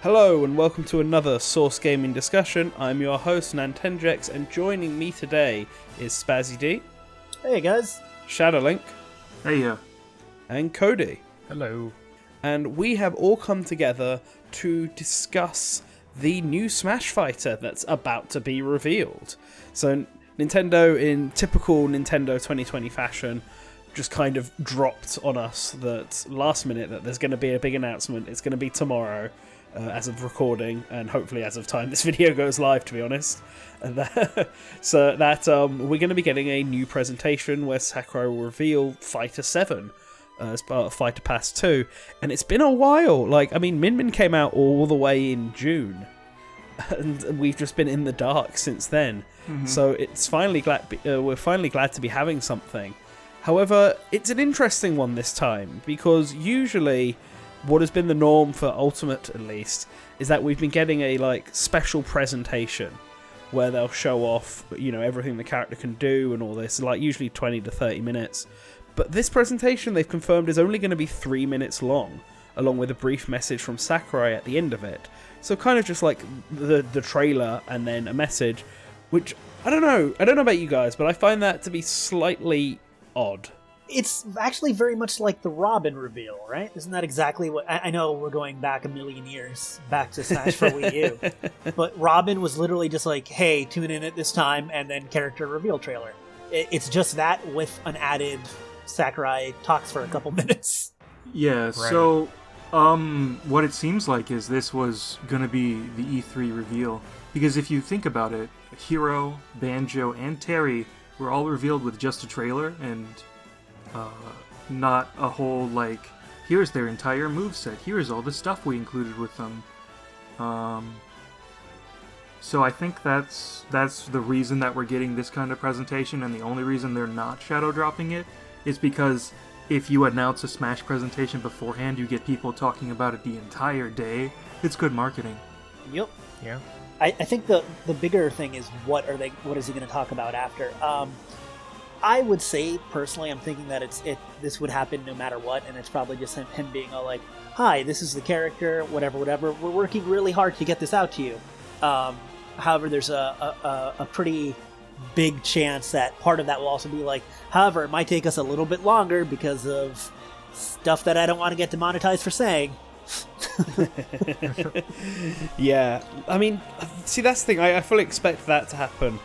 Hello and welcome to another Source Gaming discussion. I'm your host Nantenjex, and joining me today is Spazzy D. Hey guys. ShadowLink. Hey and Cody. Hello. And we have all come together to discuss the new Smash Fighter that's about to be revealed. So Nintendo, in typical Nintendo 2020 fashion, just kind of dropped on us that last minute that there's going to be a big announcement. It's going to be tomorrow. As of recording, and hopefully as of time this video goes live, to be honest. So that we're going to be getting a new presentation where Sakurai will reveal Fighter 7 as part of Fighter Pass 2, and it's been a while. Min Min came out all the way in June, and we've just been in the dark since then. Mm-hmm. So it's finally we're finally glad to be having something. However, it's an interesting one this time, because usually what has been the norm for Ultimate, at least, is that we've been getting a special presentation where they'll show off, everything the character can do and all this, usually 20 to 30 minutes. But this presentation, they've confirmed, is only going to be 3 minutes long, along with a brief message from Sakurai at the end of it. So kind of just like the trailer and then a message, which, I don't know about you guys, but I find that to be slightly odd. It's actually very much like the Robin reveal, right? Isn't that exactly what... I know we're going back a million years, back to Smash for Wii U. But Robin was literally just like, hey, tune in at this time, and then character reveal trailer. It's just that with an added Sakurai talks for a couple minutes. Yeah, right. So what it seems like is this was going to be the E3 reveal. Because if you think about it, Hero, Banjo, and Terry were all revealed with just a trailer, and... not a whole, here's their entire moveset, here's all the stuff we included with them. So I think that's the reason that we're getting this kind of presentation, and the only reason they're not shadow dropping it is because if you announce a Smash presentation beforehand, you get people talking about it the entire day. It's good marketing. Yep. Yeah. I think the bigger thing is what is he going to talk about after? I would say, personally, I'm thinking that this would happen no matter what, and it's probably just him being all like, hi, this is the character, whatever, we're working really hard to get this out to you. However, there's a pretty big chance that part of that will also be like, however, it might take us a little bit longer because of stuff that I don't want to get demonetized for saying. Yeah, see, that's the thing, I fully expect that to happen.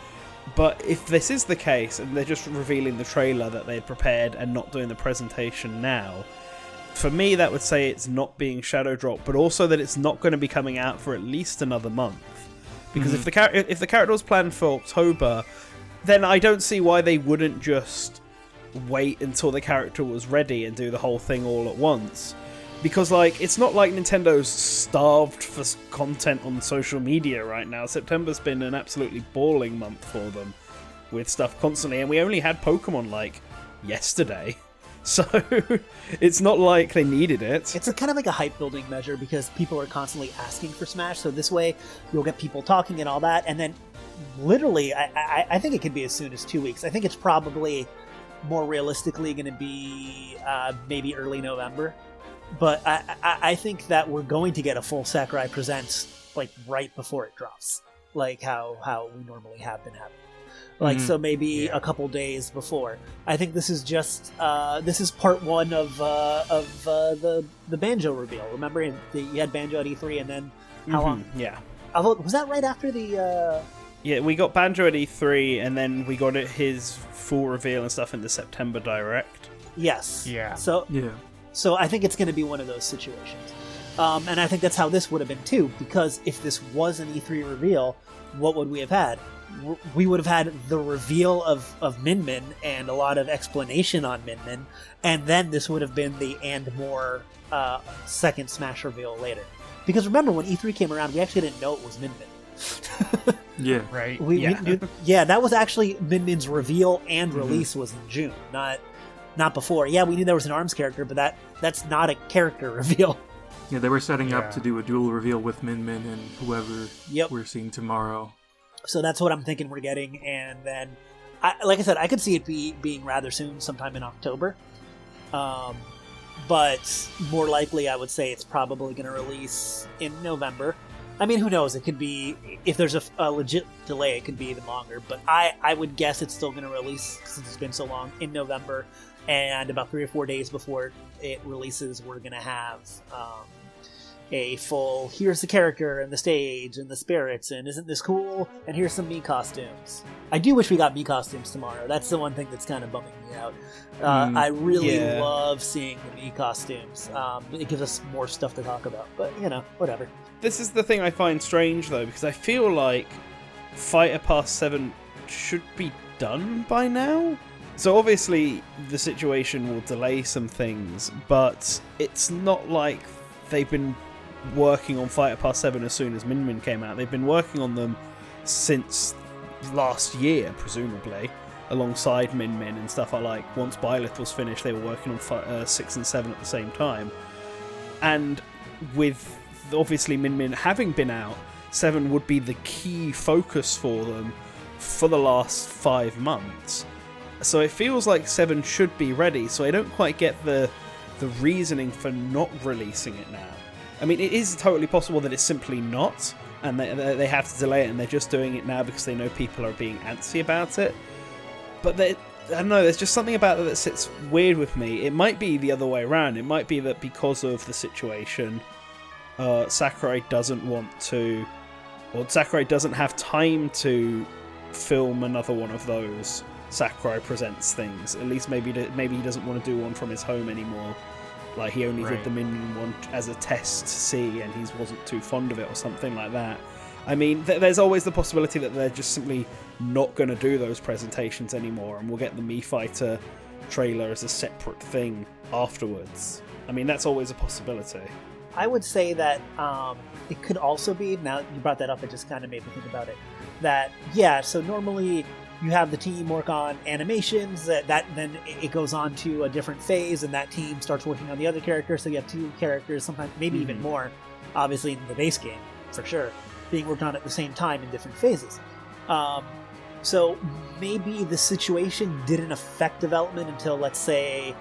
But if this is the case, and they're just revealing the trailer that they had prepared and not doing the presentation now, for me that would say it's not being shadow dropped, but also that it's not going to be coming out for at least another month. Because if the character was planned for October, then I don't see why they wouldn't just wait until the character was ready and do the whole thing all at once. Because, it's not like Nintendo's starved for content on social media right now. September's been an absolutely balling month for them with stuff constantly, and we only had Pokemon, yesterday. So, it's not like they needed it. It's kind of like a hype-building measure because people are constantly asking for Smash, so this way you'll get people talking and all that, and then, literally, I think it could be as soon as 2 weeks. I think it's probably more realistically going to be maybe early November. But I think that we're going to get a full Sakurai Presents right before it drops, how we normally have been having. So maybe a couple days before. I think this is just this is part one of the Banjo reveal. Remember, you had Banjo at E3, and then how long? Yeah. Although, was that right after the? Yeah, we got Banjo at E3, and then we got his full reveal and stuff in the September Direct. Yes. Yeah. So I think it's going to be one of those situations. And I think that's how this would have been too, because if this was an E3 reveal, what would we have had? We would have had the reveal of Min Min and a lot of explanation on Min Min, and then this would have been the and more second Smash reveal later. Because remember, when E3 came around, we actually didn't know it was Min Min. Yeah. Right. We knew, that was actually Min Min's reveal and release was in June, not before. Yeah, we knew there was an ARMS character, but that's not a character reveal. Yeah, they were setting up to do a dual reveal with Min Min and whoever we're seeing tomorrow. So that's what I'm thinking we're getting, and then like I said, I could see it being rather soon, sometime in October. But more likely, I would say it's probably going to release in November. I mean, who knows? It could be, if there's a legit delay, it could be even longer. But I would guess it's still going to release, since it's been so long, in November. And about 3 or 4 days before it releases, we're going to have a full, here's the character and the stage and the spirits, and isn't this cool? And here's some Mii costumes. I do wish we got Mii costumes tomorrow. That's the one thing that's kind of bumming me out. I really love seeing the Mii costumes. It gives us more stuff to talk about, but, whatever. This is the thing I find strange, though, because I feel like Fighter Pass 7 should be done by now. So obviously the situation will delay some things, but it's not like they've been working on Fighter Pass 7 as soon as Min Min came out. They've been working on them since last year, presumably, alongside Min Min and stuff. Once Byleth was finished, they were working on 6 and 7 at the same time. And with obviously Min Min having been out, 7 would be the key focus for them for the last 5 months. So it feels like 7 should be ready, so I don't quite get the reasoning for not releasing it now. I mean, it is totally possible that it's simply not, and they have to delay it, and they're just doing it now because they know people are being antsy about it. But I don't know, there's just something about that sits weird with me. It might be the other way around. It might be that because of the situation, Sakurai doesn't want to, or Sakurai doesn't have time to film another one of those Sakurai Presents things. At least maybe he doesn't want to do one from his home anymore. Like, he only did the Min Min one as a test to see, and he wasn't too fond of it or something like that. I mean, there's always the possibility that they're just simply not going to do those presentations anymore, and we'll get the Mii Fighter trailer as a separate thing afterwards. I mean, that's always a possibility. I would say that it could also be, now you brought that up, it just kind of made me think about it, that, so normally you have the team work on animations, that then it goes on to a different phase, and that team starts working on the other character, so you have 2 characters, sometimes maybe even more, obviously in the base game, for sure, being worked on at the same time in different phases. So maybe the situation didn't affect development until, let's say,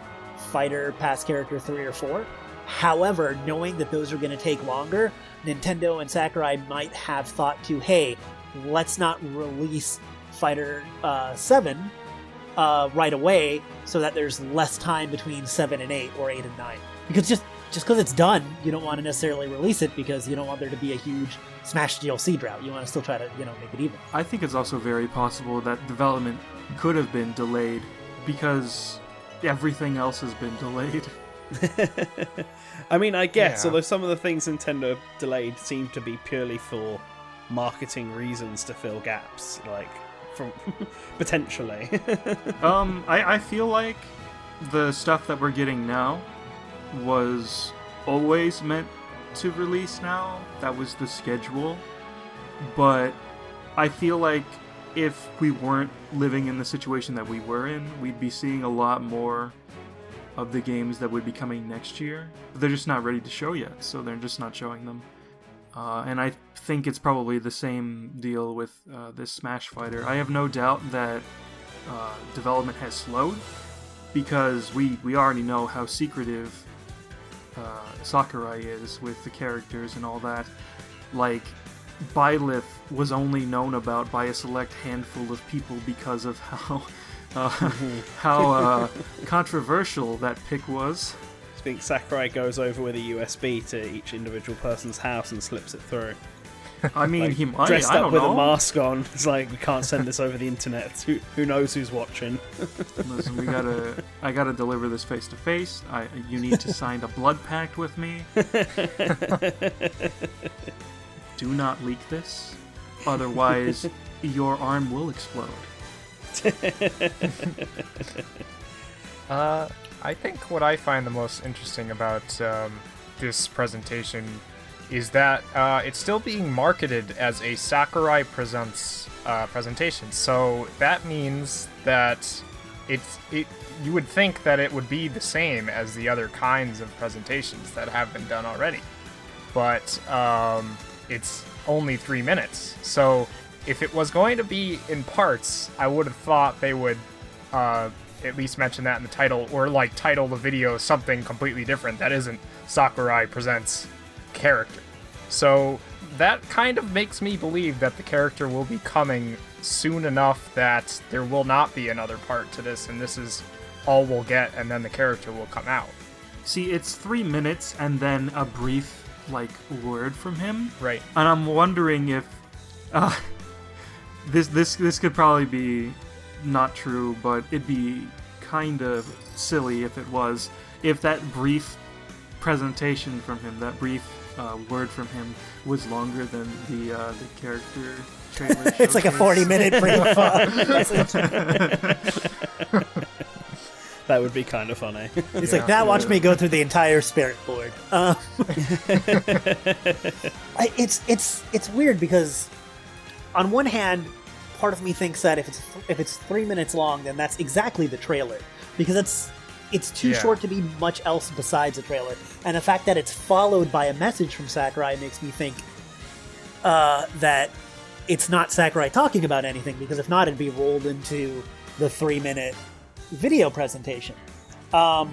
Fighter Pass Character 3 or 4. However, knowing that those are going to take longer, Nintendo and Sakurai might have thought to, hey, let's not release Fighter 7 right away, so that there's less time between 7 and 8 or 8 and 9. Because just because it's done, you don't want to necessarily release it because you don't want there to be a huge Smash DLC drought. You want to still try to, make it even. I think it's also very possible that development could have been delayed because everything else has been delayed. I mean, I guess, although some of the things Nintendo delayed seem to be purely for marketing reasons to fill gaps, from potentially. I feel like the stuff that we're getting now was always meant to release now. That was the schedule. But I feel like if we weren't living in the situation that we were in, we'd be seeing a lot more of the games that would be coming next year. But they're just not ready to show yet, so they're just not showing them. And I think it's probably the same deal with this Smash Fighter. I have no doubt that development has slowed, because we already know how secretive Sakurai is with the characters and all that. Byleth was only known about by a select handful of people because of how controversial that pick was. I think Sakurai goes over with a USB to each individual person's house and slips it through. I mean, he might. Dressed I up don't with know. a mask on. It's like, we can't send this over the internet. Who knows who's watching? Listen, I gotta deliver this face to face. You need to sign a blood pact with me. Do not leak this, otherwise your arm will explode. I think what I find the most interesting about this presentation is that it's still being marketed as a Sakurai Presents presentation. So that means that you would think that it would be the same as the other kinds of presentations that have been done already. But it's only 3 minutes. So if it was going to be in parts, I would have thought they would at least mention that in the title, or like title the video something completely different that isn't Sakurai Presents character. So that kind of makes me believe that the character will be coming soon enough that there will not be another part to this, and this is all we'll get, and then the character will come out. See, it's 3 minutes and then a brief, like, word from him. Right. And I'm wondering if this could probably be not true, but it'd be kind of silly if it was. If that brief presentation from him, that brief word from him, was longer than the character trailer. It's like a 40-minute brief message. That would be kind of funny. It's like, now watch me go through the entire spirit board. It's weird because, on one hand, part of me thinks that if it's 3 minutes long, then that's exactly the trailer, because it's too short to be much else besides a trailer. And the fact that it's followed by a message from Sakurai makes me think that it's not Sakurai talking about anything, because if not, it'd be rolled into the 3-minute video presentation. But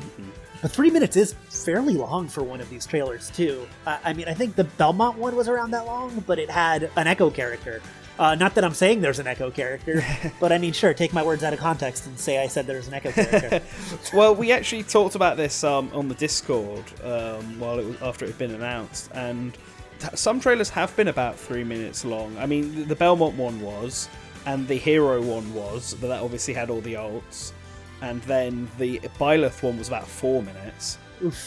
3 minutes is fairly long for one of these trailers too. I mean, I think the Belmont one was around that long, but it had an Echo character. Not that I'm saying there's an Echo character, but I mean, sure, take my words out of context and say I said there's an Echo character. Well, we actually talked about this on the Discord after it had been announced, and some trailers have been about 3 minutes long. I mean, the Belmont one was, and the Hero one was, but that obviously had all the alts. And then the Byleth one was about 4 minutes,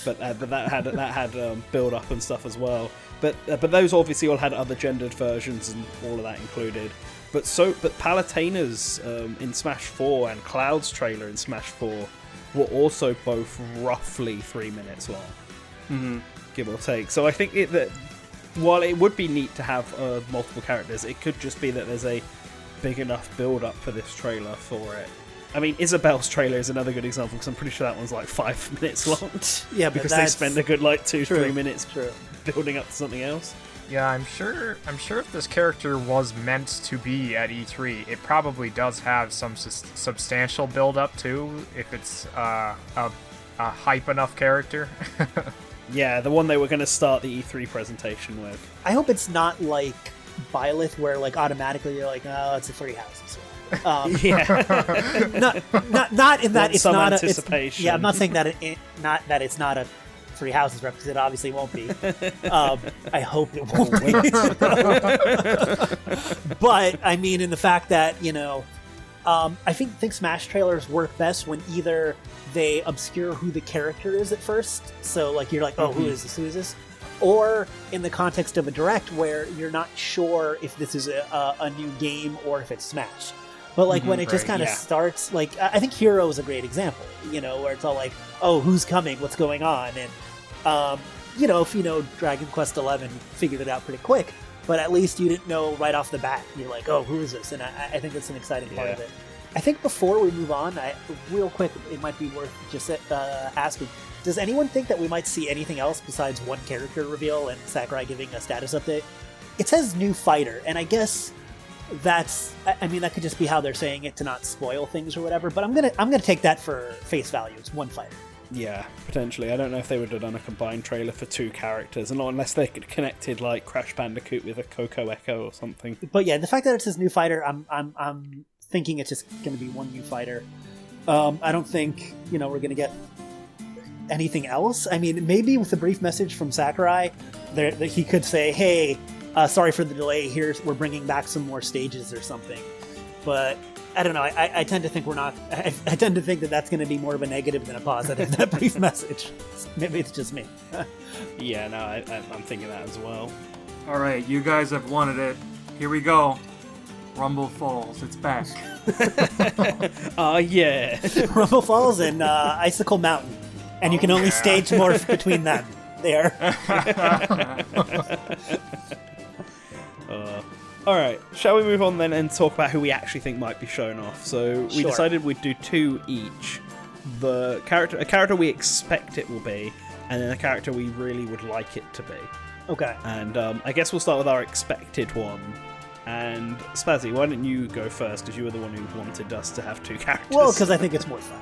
but that had build up and stuff as well. But those obviously all had other gendered versions and all of that included. But Palutena's in Smash 4 and Cloud's trailer in Smash 4 were also both roughly 3 minutes long, give or take. So I think that while it would be neat to have multiple characters, it could just be that there's a big enough build up for this trailer for it. I mean, Isabel's trailer is another good example, because I'm pretty sure that one's like 5 minutes long. Yeah, because they spend a good 2-3 minutes True. building up to something else. Yeah, I'm sure if this character was meant to be at E3, it probably does have some substantial build up too, if it's a hype enough character. Yeah, the one they were going to start the E3 presentation with. I hope it's not like Byleth, where like automatically you're like, oh, it's a 3 houses. Yeah, not in that it's some not anticipation. I'm not saying that not that it's not a 3 houses rep, because it obviously won't be. I hope it won't be. But I mean, in the fact that I think Smash trailers work best when either they obscure who the character is at first, so like you're like, oh, who is this? Or in the context of a direct where you're not sure if this is a new game or if it's Smash. But like when it just kind of starts, like I think Hero is a great example, where it's all like, oh, who's coming, what's going on, and if you know Dragon Quest XI, you figured it out pretty quick. But at least you didn't know right off the bat. You're like, oh, who is this? And I think that's an exciting part of it. I think before we move on, real quick, it might be worth just asking, does anyone think that we might see anything else besides one character reveal and Sakurai giving a status update? It says new fighter, and I guess that could just be how they're saying it to not spoil things or whatever, but I'm gonna take that for face value. It's one fighter. Yeah, potentially. I don't know if they would have done a combined trailer for 2 characters, and not unless they connected like Crash Bandicoot with a Coco Echo or something. But yeah, the fact that it says new fighter, I'm thinking it's just going to be one new fighter. I don't think we're going to get anything else. I mean, maybe with a brief message from Sakurai, he could say, "Hey, sorry for the delay. We're bringing back some more stages or something." But I don't know. I tend to think we're not. I tend to think that that's going to be more of a negative than a positive. That brief message. Maybe it's just me. Yeah, no, I'm thinking that as well. All right, you guys have wanted it. Here we go. Rumble Falls. It's back. Oh yeah. Rumble Falls and Icicle Mountain, and you can only stage morph between them. There. All right, shall we move on then and talk about who we actually think might be shown off? So we decided we'd do 2 each. A character we expect it will be, and then a character we really would like it to be. Okay. And I guess we'll start with our expected one. And Spazzy, why don't you go first, because you were the one who wanted us to have 2 characters. Well, because I think it's more fun.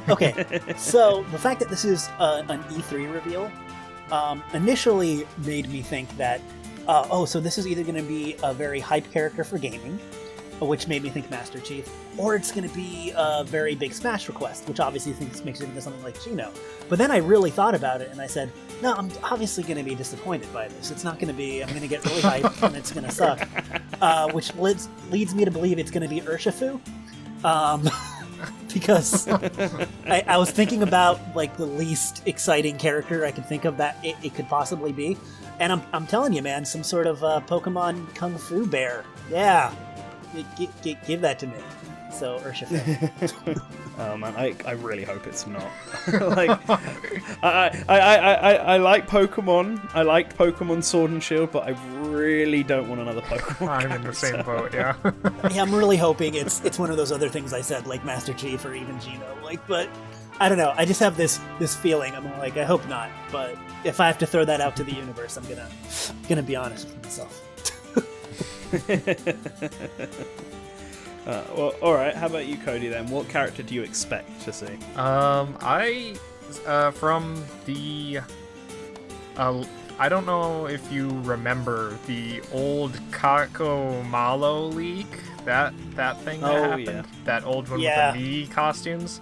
Okay, so the fact that this is an E3 reveal initially made me think that, so this is either going to be a very hype character for gaming, which made me think Master Chief, or it's going to be a very big Smash request, which obviously makes it into something like Geno. But then I really thought about it, and I said, no, I'm obviously going to be disappointed by this. It's not going to be, I'm going to get really hyped, and it's going to suck. Which leads me to believe it's going to be Urshifu. Because I was thinking about, like, the least exciting character I could think of that it could possibly be. And I'm telling you, man, some sort of Pokemon Kung Fu bear. Yeah. Give that to me. So, Urshifu. Oh man, I really hope it's not. Like, I like Pokemon. I liked Pokemon Sword and Shield, but I really don't want another Pokemon. I'm in the same boat, yeah. Yeah, I'm really hoping it's one of those other things I said, like Master Chief or even Gino. Like, but I don't know. I just have this feeling. I'm like, I hope not. But if I have to throw that out to the universe, I'm gonna be honest with myself. Well, all right. How about you, Cody? Then, what character do you expect to see? From the, I don't know if you remember the old Kakomalo leak. That thing that happened. Yeah. That old one with the Mii costumes.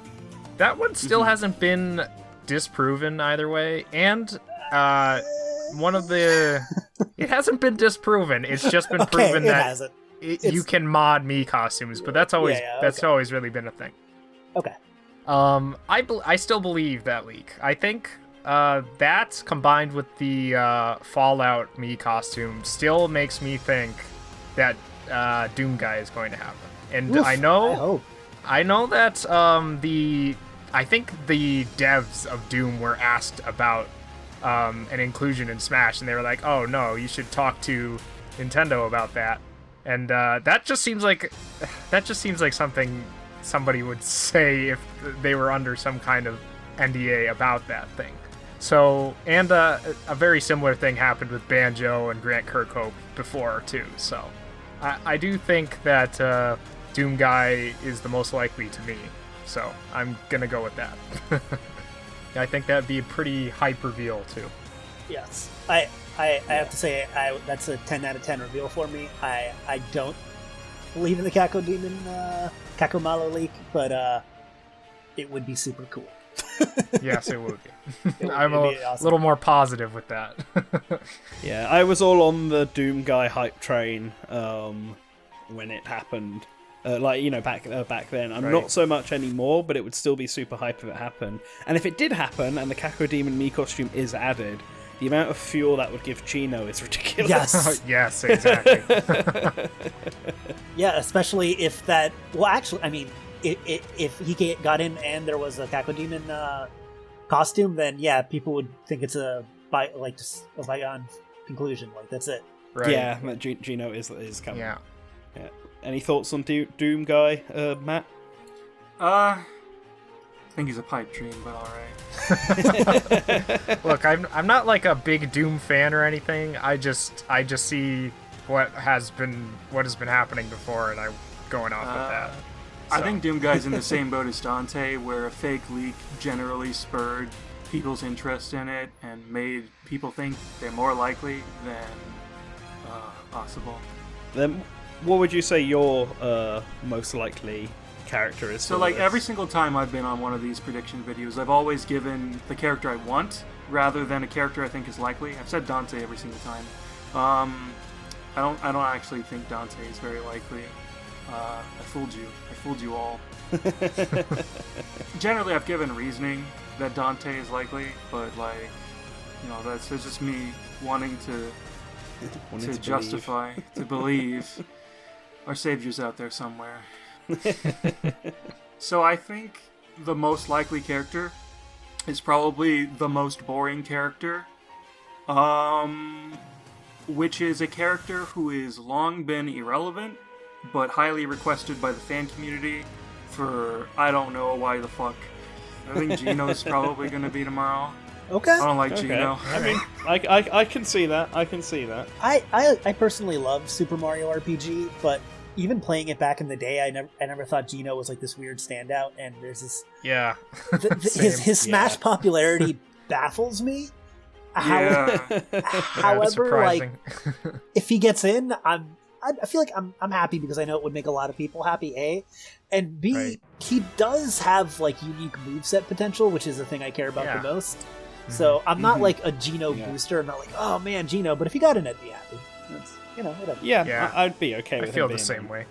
That one still hasn't been disproven either way, and one of the, it hasn't been disproven. It's just been proven that. Hasn't. You can mod Mii costumes, but that's always that's always really been a thing. Okay. I still believe that leak. I think that combined with the Fallout Mii costume still makes me think that Doom Guy is going to happen. And Oof, I know that I think the devs of Doom were asked about an inclusion in Smash, and they were like, "Oh no, you should talk to Nintendo about that." And that just seems like something somebody would say if they were under some kind of NDA about that thing. So, and a very similar thing happened with Banjo and Grant Kirkhope before too. So, I do think that Doom Guy is the most likely to me. So, I'm gonna go with that. I think that'd be a pretty hype reveal too. Yes, I have to say, that's a 10 out of 10 reveal for me. I don't believe in the Kakomalo leak, but it would be super cool. Yes, it would be. I'm a little more positive with that. Yeah, I was all on the Doom Guy hype train when it happened. Back then. I'm not so much anymore, but it would still be super hype if it happened. And if it did happen, and the Cacodemon Mii costume is added, the amount of fuel that would give Gino is ridiculous. Yes. Yes, exactly. Yeah, especially if that... Well, actually, I mean, if he got in and there was a Cacodemon costume, then yeah, people would think it's a bygone conclusion. Like, that's it. Right. Yeah, Gino is coming. Yeah. Any thoughts on Doom Guy, Matt? I think he's a pipe dream, but alright. Look, I'm not like a big Doom fan or anything. I just see what has been happening before, and I'm going off with that. So. I think Doom Guy's in the same boat as Dante, where a fake leak generally spurred people's interest in it and made people think they're more likely than possible. Then, what would you say your most likely character is? So, every single time I've been on one of these prediction videos, I've always given the character I want rather than a character I think is likely. I've said Dante every single time. I don't actually think Dante is very likely. I fooled you all. Generally, I've given reasoning that Dante is likely, but that's just me wanting to justify, to believe. Our savior's out there somewhere. So I think the most likely character is probably the most boring character, which is a character who has long been irrelevant, but highly requested by the fan community for I don't know why the fuck. I think Gino's probably going to be tomorrow. Okay. I don't like Geno. I mean, I can see that. I can see that. I personally love Super Mario RPG, but even playing it back in the day, I never thought Geno was like this weird standout. And there's this Yeah. his Smash popularity baffles me. Yeah. However, like if he gets in, I feel like I'm happy because I know it would make a lot of people happy. A, and B, Right. he does have like unique moveset potential, which is the thing I care about the most. So I'm not like a Geno booster. I'm not like, oh man, Geno. But if he got in, I'd be happy. That's, whatever. Yeah, I'd be okay with I feel him the being same in. way.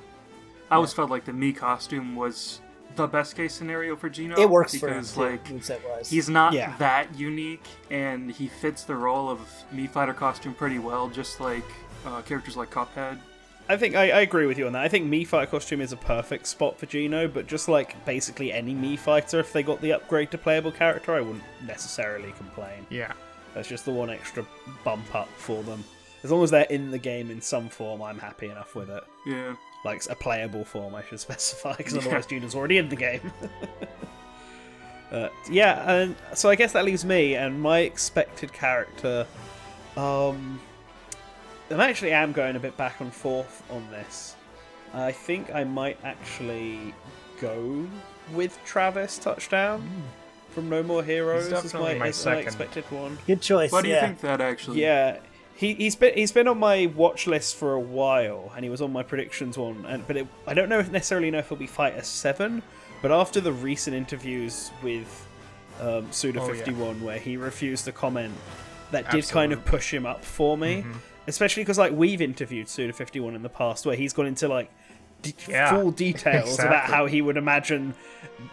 I always felt like the Mii costume was the best case scenario for Geno. It works for him because too, like moveset-wise. he's not Yeah. that unique, and he fits the role of Mii fighter costume pretty well, just like characters like Cuphead. I think I agree with you on that. I think Mii Fighter costume is a perfect spot for Geno, but just like basically any Mii Fighter, if they got the upgrade to playable character, I wouldn't necessarily complain. Yeah. That's just the one extra bump up for them. As long as they're in the game in some form, I'm happy enough with it. Yeah. Like a playable form, I should specify, because otherwise Geno's already in the game. And so I guess that leaves me and my expected character. I am going a bit back and forth on this. I think I might actually go with Travis Touchdown from No More Heroes He's as definitely my as my second. expected one. Good choice. Why do you think that actually? Yeah, he's been on my watch list for a while, and he was on my predictions one. I don't necessarily know if he'll be Fighter 7, but after the recent interviews with Suda51, where he refused to comment, that did kind of push him up for me. Especially because like we've interviewed Suda51 in the past, where he's gone into like full details about how he would imagine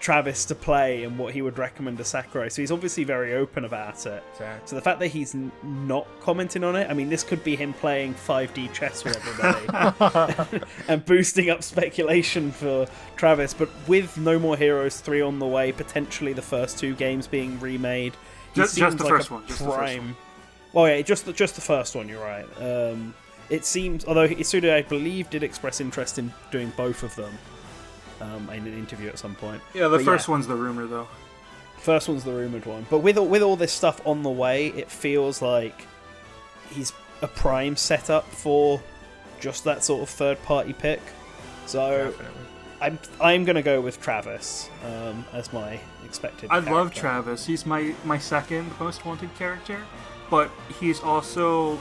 Travis to play and what he would recommend to Sakurai. So he's obviously very open about it. Exactly. So the fact that he's not commenting on it, I mean, this could be him playing 5D chess with everybody and boosting up speculation for Travis. But with No More Heroes 3 on the way, potentially the first two games being remade, just the first one. Well, yeah, just the first one. You're right. It seems, although Isuda, I believe, did express interest in doing both of them in an interview at some point. Yeah, the first one's the rumor, though. First one's the rumored one, but with all this stuff on the way, it feels like he's a prime setup for just that sort of third-party pick. So I'm going to go with Travis as my expected. I love Travis. He's my second most wanted character. But he's also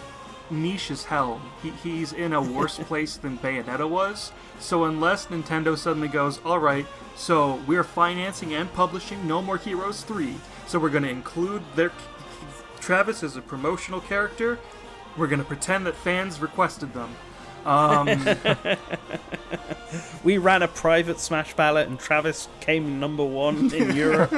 niche as hell. He's in a worse place than Bayonetta was. So unless Nintendo suddenly goes, alright, so we're financing and publishing No More Heroes 3, so we're going to include Travis as a promotional character, we're going to pretend that fans requested them. We ran a private Smash ballot and Travis came number 1 in Europe.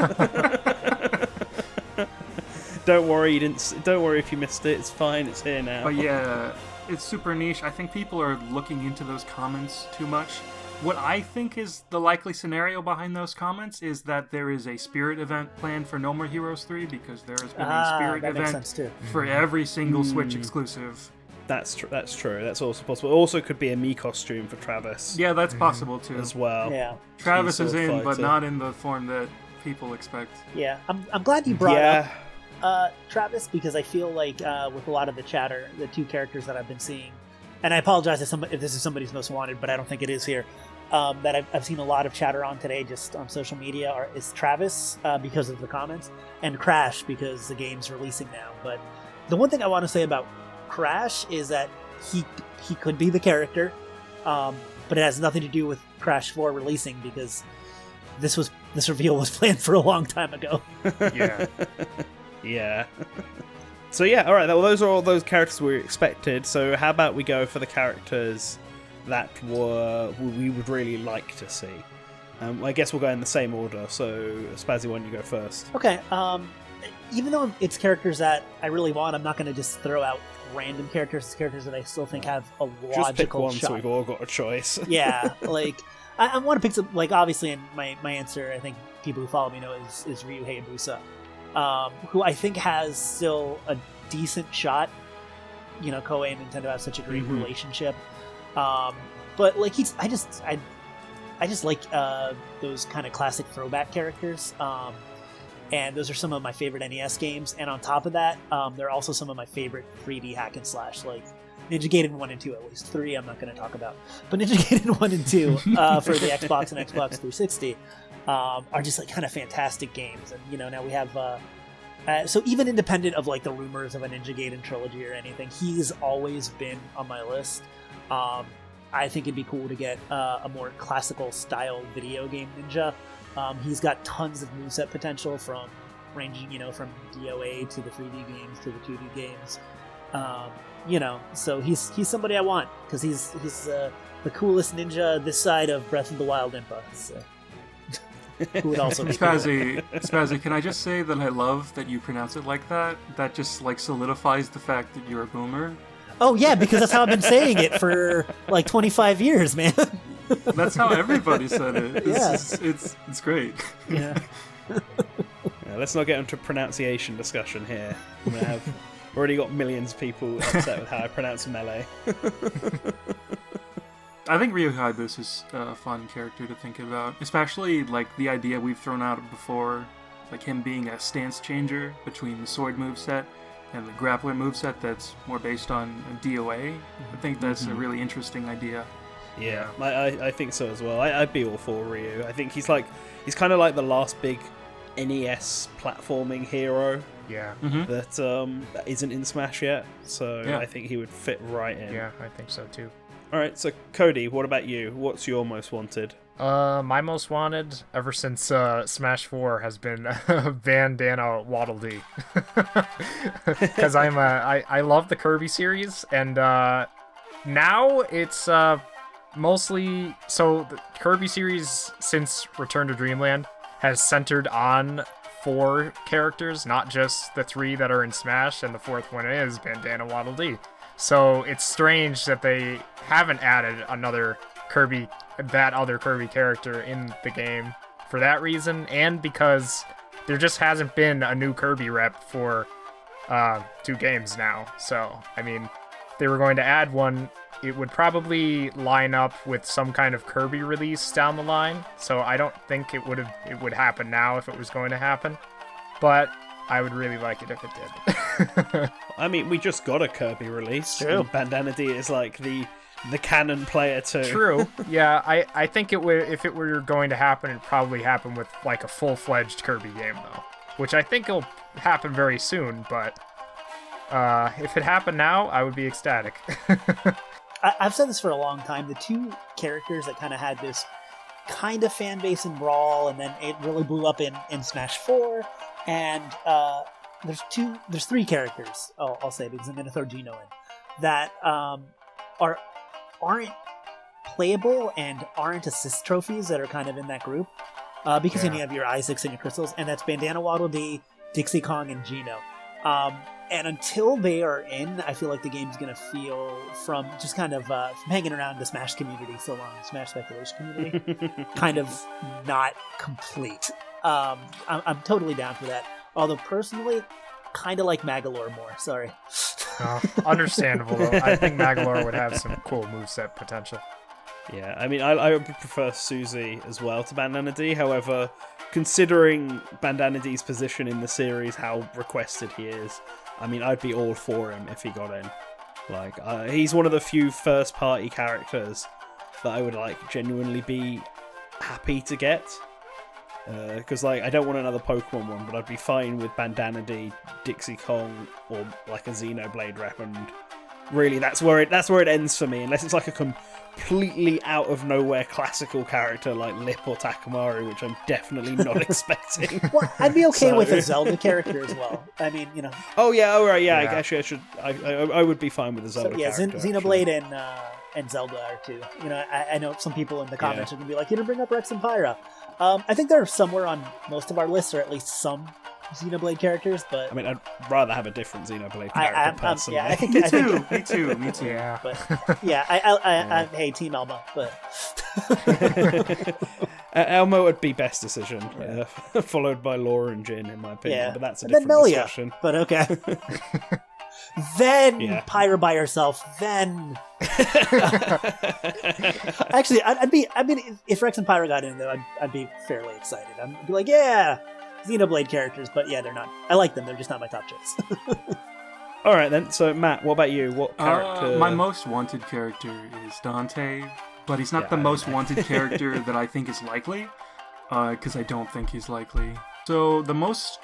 Don't worry, don't worry if you missed it. It's fine. It's here now. But yeah, it's super niche. I think people are looking into those comments too much. What I think is the likely scenario behind those comments is that there is a Spirit event planned for No More Heroes 3, because there has been a Spirit event for every single Switch exclusive. That's true. That's also possible. It also could be a Mii costume for Travis. Yeah, that's possible too. As well. Yeah. Travis is in, but not in the form that people expect. Yeah, I'm glad you brought up Travis, because I feel like with a lot of the chatter, the two characters that I've been seeing, and I apologize if this is somebody's most wanted, but I don't think it is here, that I've seen a lot of chatter on today just on social media is Travis because of the comments, and Crash because the game's releasing now. But the one thing I want to say about Crash is that he could be the character, but it has nothing to do with Crash 4 releasing, because this reveal was planned for a long time ago. Yeah. Yeah. So yeah, alright, well, those are all those characters we expected. So how about we go for the characters that we would really like to see? I guess we'll go in the same order. So Spazzy, why don't you go first? Okay. Even though it's characters that I really want, I'm not going to just throw out random characters. It's characters that I still think have a logical just pick one, shot. so we've all got a choice. Yeah, like I want to pick some. Like obviously, in my answer, I think people who follow me know is Ryu Hayabusa. Who I think has still a decent shot. You know, Koei and Nintendo have such a great relationship. But like I just like those kind of classic throwback characters. And those are some of my favorite NES games. And on top of that, they're also some of my favorite 3D hack and slash, like Ninja Gaiden 1 and 2, at least. 3 I'm not going to talk about. But Ninja Gaiden 1 and 2 for the Xbox and Xbox 360 are just like kind of fantastic games. And, you know, now we have... so even independent of like the rumors of a Ninja Gaiden trilogy or anything, he's always been on my list. I think it'd be cool to get a more classical style video game ninja. He's got tons of moveset potential from ranging, you know, from DOA to the 3D games to the 2D games. You know, so he's somebody I want because he's the coolest ninja this side of Breath of the Wild Impa. So. Who would also be Spazzy, can I just say that I love that you pronounce it like that? That just like solidifies the fact that you're a boomer. Oh yeah, because that's how I've been saying it for like 25 years, man. That's how everybody said it. It's great. Yeah. Yeah, let's not get into a pronunciation discussion here. I'm gonna have already got millions of people upset with how I pronounce Melee. I think Ryu Hayabusa is a fun character to think about, especially like the idea we've thrown out before, like him being a stance changer between the sword moveset and the grappler moveset that's more based on DOA. I think that's a really interesting idea. Yeah, I think so as well. I'd be all for Ryu. I think he's kind of like the last big NES platforming hero. Yeah. That isn't in Smash yet, so yeah. I think he would fit right in. Yeah, I think so too. Alright, so Cody, what about you? What's your most wanted? My most wanted, ever since Smash 4, has been Bandana Waddle Dee. Because I love the Kirby series, and now it's mostly... So the Kirby series, since Return to Dreamland, has centered on 4 characters, not just the 3 that are in Smash, and the 4th one is Bandana Waddle Dee. So it's strange that they haven't added that other Kirby character in the game for that reason, and because there just hasn't been a new Kirby rep for 2 games now. So, I mean, if they were going to add one, it would probably line up with some kind of Kirby release down the line. So I don't think it would happen now if it was going to happen. But I would really like it if it did. I mean, we just got a Kirby release. True. Bandana D is like the canon player too. True. Yeah, I think it would. If it were going to happen, it'd probably happen with like a full-fledged Kirby game though, which I think will happen very soon. But if it happened now, I would be ecstatic. I've said this for a long time. The 2 characters that kind of had this kind of fan base in Brawl, and then it really blew up in Smash 4. And there's 3 characters, I'll say, because I'm going to throw Geno in, that aren't playable and aren't assist trophies that are kind of in that group. Because you have your Isaacs and your Crystals, and that's Bandana Waddle Dee, Dixie Kong, and Geno. And until they are in, I feel like the game's going to feel, from just kind of from hanging around the Smash community so long, Smash speculation community, kind of not complete. I'm totally down for that. Although personally, kind of like Magalore more. Sorry. Understandable though. I think Magalore would have some cool moveset potential. Yeah, I mean, I would prefer Suzy as well to Bandana D. However, considering Bandana D's position in the series, how requested he is, I mean, I'd be all for him if he got in. Like, he's one of the few first-party characters that I would like genuinely be happy to get. Because like I don't want another Pokemon one, but I'd be fine with Bandana D, Dixie Kong, or like a Xenoblade rep, and really that's where it ends for me. Unless it's like a completely out of nowhere classical character like Lip or Takamari, which I'm definitely not expecting. Well, I'd be okay with a Zelda character as well. I mean, you know. Oh yeah, all right, yeah. Actually, I should. I would be fine with a Zelda. So, yeah, character. Xenoblade and Zelda are too. You know, I know some people in the comments are gonna be like, "You didn't bring up Rex and Pyra." I think they're somewhere on most of our lists, or at least some Xenoblade characters. But I mean, I'd rather have a different Xenoblade character personally. Yeah, I think Me too. Yeah, but yeah, I hey, Team Elma, but Elmo would be best decision, followed by Laura and Jin, in my opinion. Yeah. But that's a and different then discussion. But okay. Then Pyra by herself. Then actually, I'd be. I mean, if Rex and Pyra got in, though, I'd be fairly excited. I'd be like, yeah, Xenoblade characters, but yeah, they're not. I like them. They're just not my top choice. All right then. So Matt, what about you? What character? My most wanted character is Dante, but he's not the most wanted character that I think is likely, because I don't think he's likely. So the most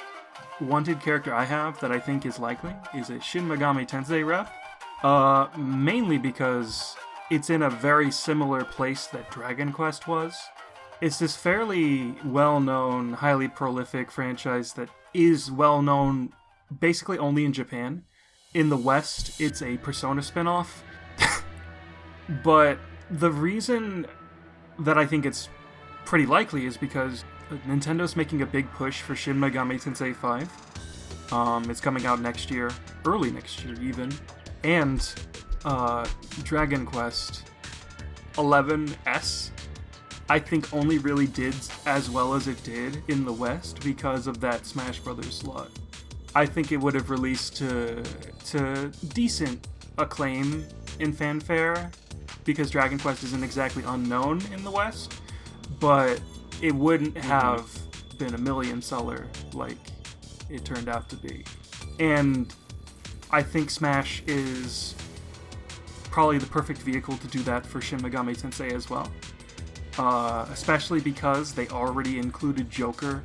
wanted character I have that I think is likely is a Shin Megami Tensei rep, mainly because it's in a very similar place that Dragon Quest was. It's this fairly well-known, highly prolific franchise that is well-known basically only in Japan. In the West, it's a Persona spin-off. But the reason that I think it's pretty likely is because Nintendo's making a big push for Shin Megami Tensei 5. It's coming out next year, early next year even. And Dragon Quest 11S, I think only really did as well as it did in the West because of that Smash Brothers slot. I think it would have released to decent acclaim in fanfare because Dragon Quest isn't exactly unknown in the West, but it wouldn't have been a million seller like it turned out to be. And I think Smash is probably the perfect vehicle to do that for Shin Megami Tensei as well. Especially because they already included Joker.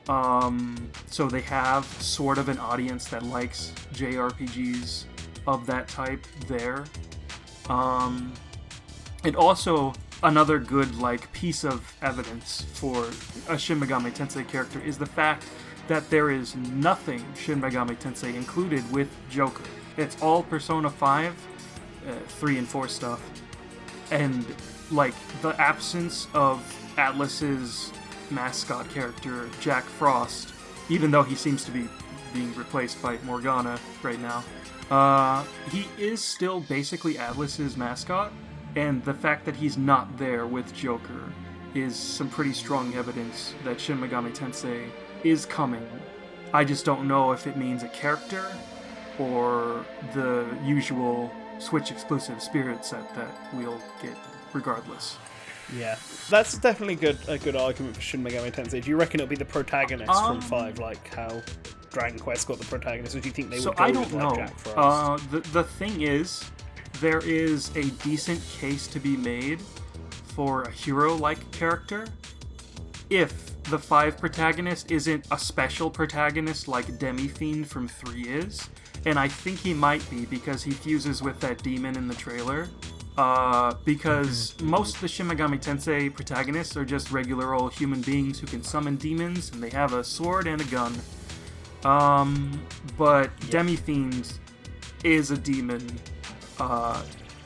So they have sort of an audience that likes JRPGs of that type there. And also, another good piece of evidence for a Shin Megami Tensei character is the fact that there is nothing Shin Megami Tensei included with Joker. It's all Persona 5, 3 and 4 stuff. And the absence of Atlus's mascot character, Jack Frost, even though he seems to be being replaced by Morgana right now, he is still basically Atlus's mascot, and the fact that he's not there with Joker is some pretty strong evidence that Shin Megami Tensei is coming. I just don't know if it means a character or the usual Switch exclusive spirit set that we'll get regardless. Yeah, that's definitely a good argument for Shin Megami Tensei. Do you reckon it'll be the protagonist from 5, like how Dragon Quest got the protagonist, or do you think they would go I don't with know. Jack Frost? The thing is, there is a decent case to be made for a hero-like character if the 5 protagonist isn't a special protagonist like Demi-Fiend from 3 is, and I think he might be because he fuses with that demon in the trailer. Because most of the Shin Megami Tensei protagonists are just regular old human beings who can summon demons, and they have a sword and a gun. But Demi-Fiend is a demon,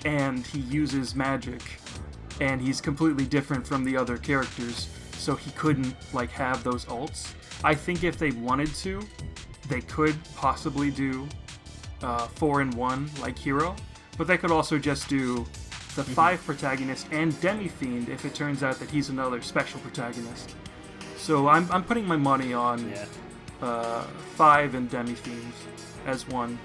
and he uses magic, and he's completely different from the other characters, so he couldn't, have those ults. I think if they wanted to, they could possibly do 4-in-1 like Hero, but they could also just do the 5 protagonist and Demi-Fiend if it turns out that he's another special protagonist. So I'm putting my money on 5 and Demi-Fiend as one.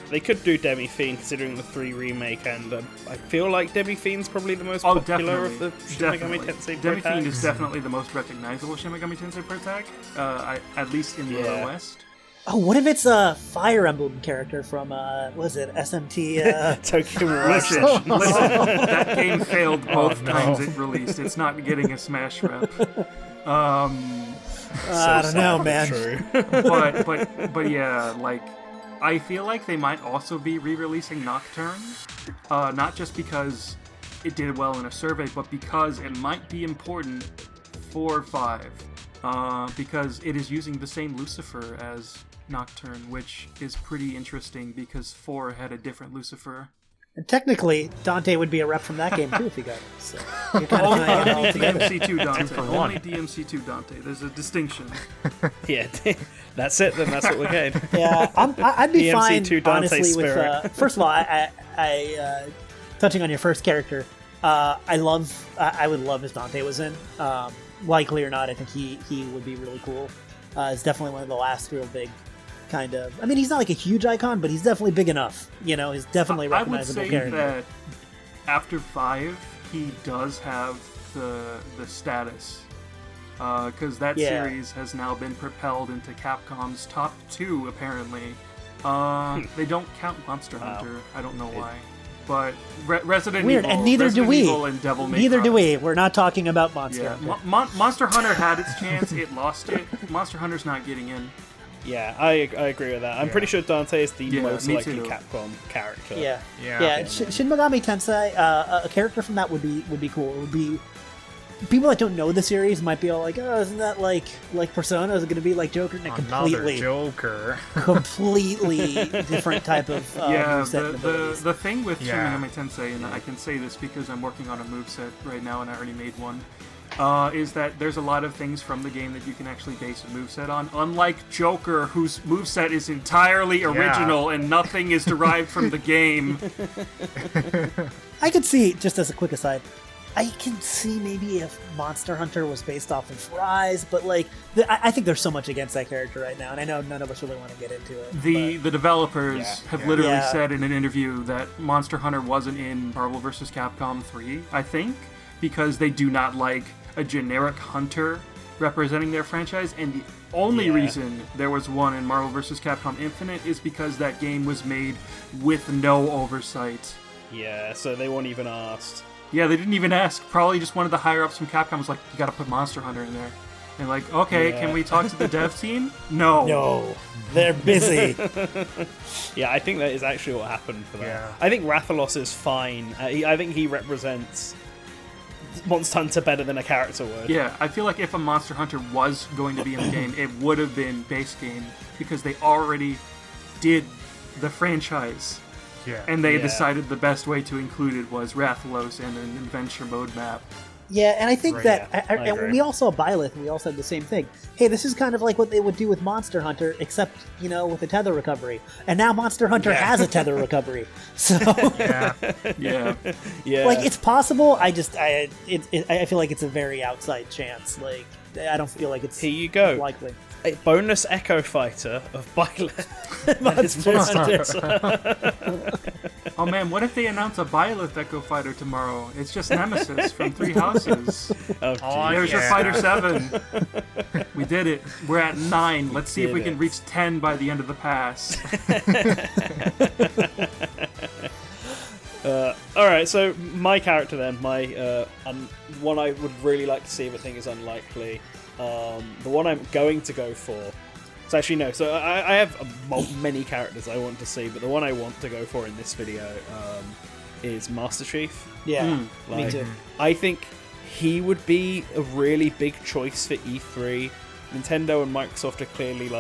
They could do Demi-Fiend considering the 3 remake, and I feel like Demi-Fiend's probably the most popular of the Shin Megami Tensei Demi-Fiend protags. is definitely the most recognizable Shin Megami Tensei protag, at least in the West. Oh, what if it's a Fire Emblem character from, SMT? Tokyo Mirage. Listen, that game failed both times it released. It's not getting a Smash rep. I don't know, man. But yeah, I feel like they might also be re-releasing Nocturne, not just because it did well in a survey, but because it might be important for 5, because it is using the same Lucifer as Nocturne, which is pretty interesting because 4 had a different Lucifer. And technically, Dante would be a rep from that game too if he got it. So you're kind of Only tying it all together. DMC2 Dante. for one. Only DMC2 Dante. There's a distinction. Yeah, that's it then, that's what we're getting. Yeah, I'd be fine, DMC2 Dante honestly, spirit. with... first of all, I touching on your first character, I would love if Dante was in. Likely or not, I think he would be really cool. It's definitely one of the last real big kind of... I mean, he's not like a huge icon, but he's definitely big enough. He's definitely a recognizable character. I would say that after 5, he does have the status because that Yeah. series has now been propelled into Capcom's top 2, apparently. They don't count Monster Hunter. I don't know why. But Resident Weird, Evil, and neither Resident do we. Evil and Devil May Neither Cry. do we. We're not talking about Monster Yeah, Hunter. Monster Hunter had its chance. It lost it. Monster Hunter's not getting in. Yeah, I agree with that. I'm pretty sure Dante is the most me likely too. Capcom character. Yeah. Shin Megami Tensei, a character from that would be cool. It would be people that don't know the series might be all like, "Oh, isn't that like Persona? Is it going to be like Joker?" And Another Joker. completely different type of moveset and abilities. The thing with Shin Yeah. Megami Tensei, and I can say this because I'm working on a moveset right now and I already made one, is that there's a lot of things from the game that you can actually base a moveset on. Unlike Joker, whose moveset is entirely original and nothing is derived from the game. I could see, just as a quick aside, I can see maybe if Monster Hunter was based off of Rise, but I think there's so much against that character right now, and I know none of us really want to get into it. The developers have literally Yeah. said in an interview that Monster Hunter wasn't in Marvel vs. Capcom 3, I think, because they do not like a generic hunter representing their franchise, and the only reason there was one in Marvel vs. Capcom Infinite is because that game was made with no oversight. Yeah, so they weren't even asked. Yeah, they didn't even ask. Probably just one of the higher-ups from Capcom was like, you gotta put Monster Hunter in there. And like, okay, Yeah. can we talk to the dev team? No. No, they're busy. Yeah, I think that is actually what happened for that. Yeah. I think Rathalos is fine. I think he represents Monster Hunter better than a character would. Yeah, I feel like if a Monster Hunter was going to be in the game, it would have been base game, because they already did the franchise. Yeah. And they Yeah. decided the best way to include it was Rathalos and an adventure mode map. Yeah, and I think Right, that, yeah, I and agree. we all saw Byleth, and we all said the same thing. Hey, this is kind of like what they would do with Monster Hunter, except, with a tether recovery. And now Monster Hunter has a tether recovery. So, Yeah. Yeah. Yeah. it's possible. I feel like it's a very outside chance. I don't feel like it's Here you go. likely. A bonus Echo Fighter of Byleth. Monster Hunter. Oh man, what if they announce a Byleth Echo Fighter tomorrow? It's just Nemesis from Three Houses. Oh, Oh, There's your yeah. Fighter 7. We did it. We're at 9. Let's see if did we can it. reach 10 by the end of the pass. Alright, so my character then, my one I would really like to see but think is unlikely. The one I'm going to go for. So actually no. So I have many characters I want to see, but the one I want to go for in this video is Master Chief. Yeah, me Like, too. I think he would be a really big choice for E3. Nintendo and Microsoft are clearly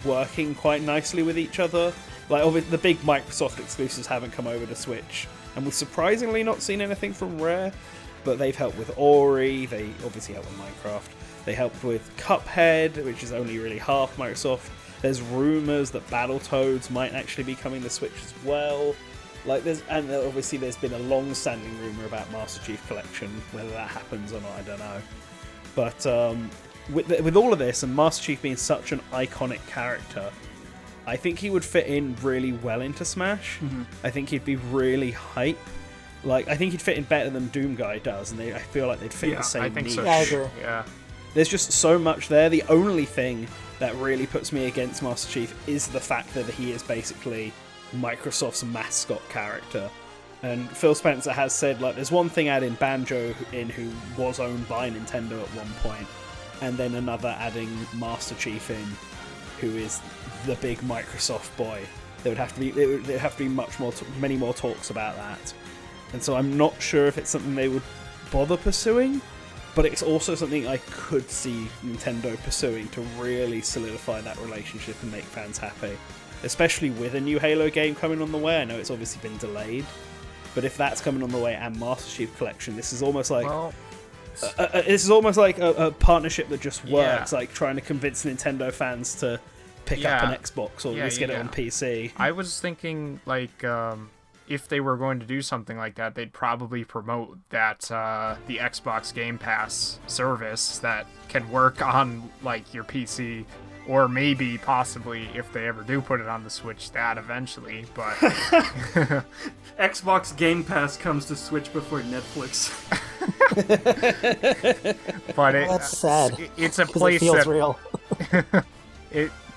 working quite nicely with each other. Obviously, the big Microsoft exclusives haven't come over to Switch, and we've surprisingly not seen anything from Rare. But they've helped with Ori. They obviously helped with Minecraft. They helped with Cuphead, which is only really half Microsoft. There's rumors that Battletoads might actually be coming to Switch as well. And obviously there's been a long-standing rumor about Master Chief Collection. Whether that happens or not, I don't know. But with all of this, and Master Chief being such an iconic character, I think he would fit in really well into Smash. I think he'd be really hype. I think he'd fit in better than Doom Guy does, and I feel like they'd fit Yeah, the same I think niche. so. Yeah, I agree. Yeah. There's just so much there. The only thing that really puts me against Master Chief is the fact that he is basically Microsoft's mascot character. And Phil Spencer has said, there's one thing adding Banjo in who was owned by Nintendo at one point, and then another adding Master Chief in, who is the big Microsoft boy. There would have to be many more talks about that. And so I'm not sure if it's something they would bother pursuing, but it's also something I could see Nintendo pursuing to really solidify that relationship and make fans happy. Especially with a new Halo game coming on the way. I know it's obviously been delayed, but if that's coming on the way and Master Chief Collection, this is almost like a partnership that just works, trying to convince Nintendo fans to pick up an Xbox or at least get it on PC. I was thinking if they were going to do something like that, they'd probably promote that the Xbox Game Pass service that can work on your PC, or maybe possibly if they ever do put it on the Switch, that eventually. But Xbox Game Pass comes to Switch before Netflix. But That's sad. It's a 'Cause place it feels that real.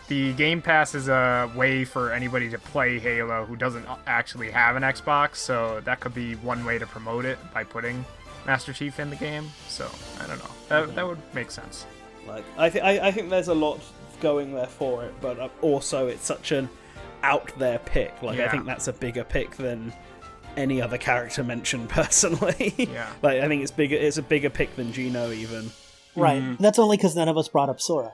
the Game Pass is a way for anybody to play Halo who doesn't actually have an Xbox, so that could be one way to promote it by putting Master Chief in the game. So I don't know. That would make sense. Like I think there's a lot going there for it, but also it's such an out there pick. Like I think that's a bigger pick than any other character mentioned personally. Yeah. Like I think it's bigger. It's a bigger pick than Gino even. Right. That's only because none of us brought up Sora.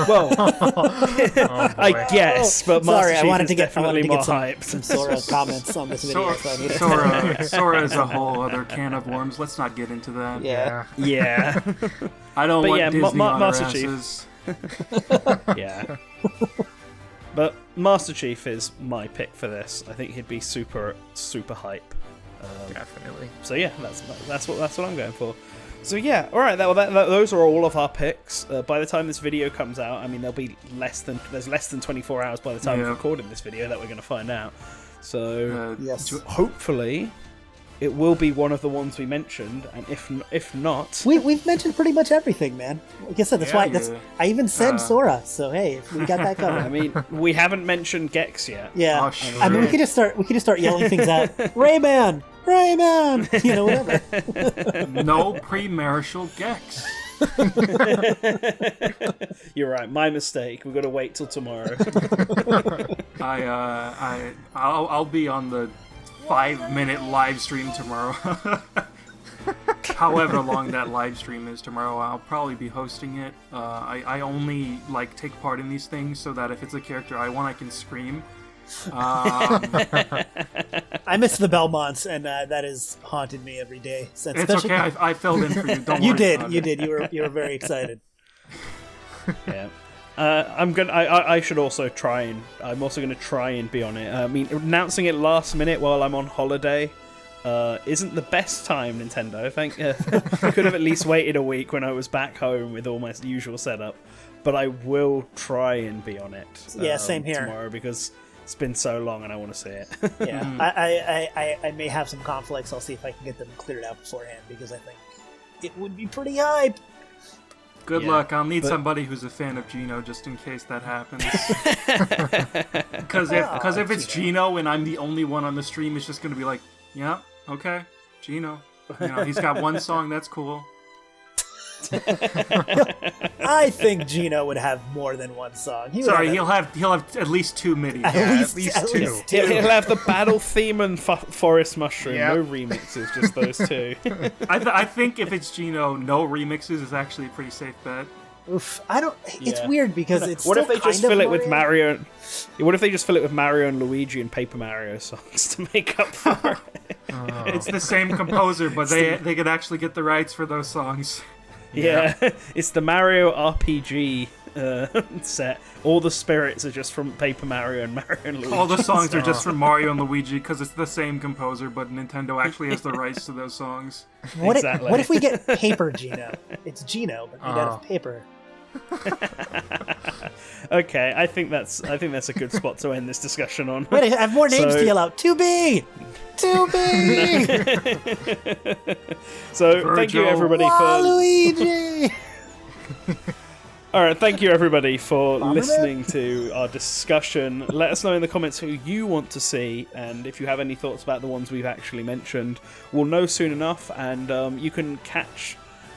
Well, Oh, I boy. guess, but Master Sorry, Chief I wanted is to get definitely more some hyped. Sora comments on this video. Sora, So I need to- Sora is a whole other can of worms. Let's not get into that. Yeah. Yeah, I don't But want yeah, Disney on our Master Chief. asses. yeah. But Master Chief is my pick for this. I think he'd be super hype. Definitely. So yeah, that's what I'm going for. So yeah, all right. Those are all of our picks. By the time this video comes out, I mean there's less than 24 hours by the time we're recording this video that we're going to find out. So Yes. hopefully, it will be one of the ones we mentioned, and if not, We've mentioned pretty much everything, man. Like I said, that's why I even said Sora. So hey, we got that covered. I mean, we haven't mentioned Gex yet. Yeah. Oh, shit. I mean, we could just start yelling things out. Rayman, you know, whatever. No pre-marital Gex. You're right. My mistake. We've got to wait till tomorrow. I'll be on the 5-minute live stream tomorrow. However long that live stream is tomorrow, I'll probably be hosting it. I only take part in these things so that if it's a character I want, I can scream. I miss the Belmonts, and that has haunted me every day since. It's okay. I filled in for you. Don't worry. You did. about You it. did. You were very excited. Yeah. I should also try and I'm also gonna try and be on it. I mean, announcing it last minute while I'm on holiday isn't the best time, Nintendo. I think I could have at least waited a week when I was back home with all my usual setup. But I will try and be on it. Yeah, same here. Tomorrow because it's been so long and I want to see it. Yeah, I may have some conflicts. I'll see if I can get them cleared out beforehand because I think it would be pretty hype. Good Yeah, luck. I'll need but- somebody who's a fan of Geno just in case that happens. Because if it's Geno and I'm the only one on the stream, it's just going to be like, yeah, okay, Geno. You know, he's got one song, that's cool. I think Gino would have more than one song. Sorry, he'll have at least 2 MIDI. at least two. two. He'll have the battle theme and Forest Mushroom. Yep. No remixes, just those two. I think if it's Geno, no remixes is actually a pretty safe bet. Oof, I don't. It's Yeah. weird because it's. What if still they just kind of fill it with Mario? Mario? What if they just fill it with Mario and Luigi and Paper Mario songs to make up for it? It's the same composer, but they could actually get the rights for those songs. Yeah, it's the Mario RPG set. All the spirits are just from Paper Mario and Mario and Luigi. All the songs are just from Mario and Luigi because it's the same composer, but Nintendo actually has the rights to those songs. What Exactly. What if we get Paper Gino? It's Gino, but made out of paper. Okay, I think that's a good spot to end this discussion on. Wait, I have more names So- to yell out. 2B! 2B! So thank you Virgil. everybody for. Waluigi! All right, thank you everybody for listening to our discussion. Let us know in the comments who you want to see, and if you have any thoughts about the ones we've actually mentioned, we'll know soon enough. And you can catch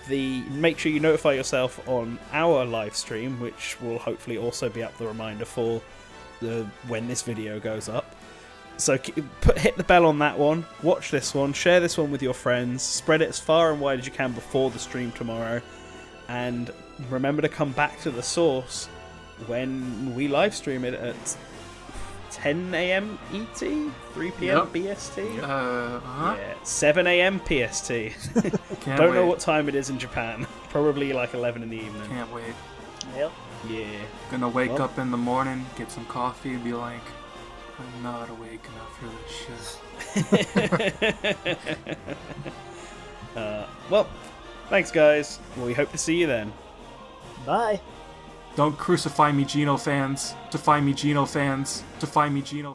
make sure you notify yourself on our live stream, which will hopefully also be up the reminder for when this video goes up. So hit the bell on that one, watch this one, share this one with your friends, spread it as far and wide as you can before the stream tomorrow, and remember to come back to the source when we live stream it at 10 a.m. ET, 3 p.m. Yep. BST, Yeah, 7 a.m. PST. Can't Don't know wait. what time it is in Japan. Probably like 11 in the evening. Can't wait. Yep. Yeah. Gonna wake Well. up in the morning, get some coffee, and be like, I'm not awake enough for this shit. Well, thanks guys. We hope to see you then. Bye. Don't crucify me, Geno fans. Defy me, Geno fans. Defy me, Geno.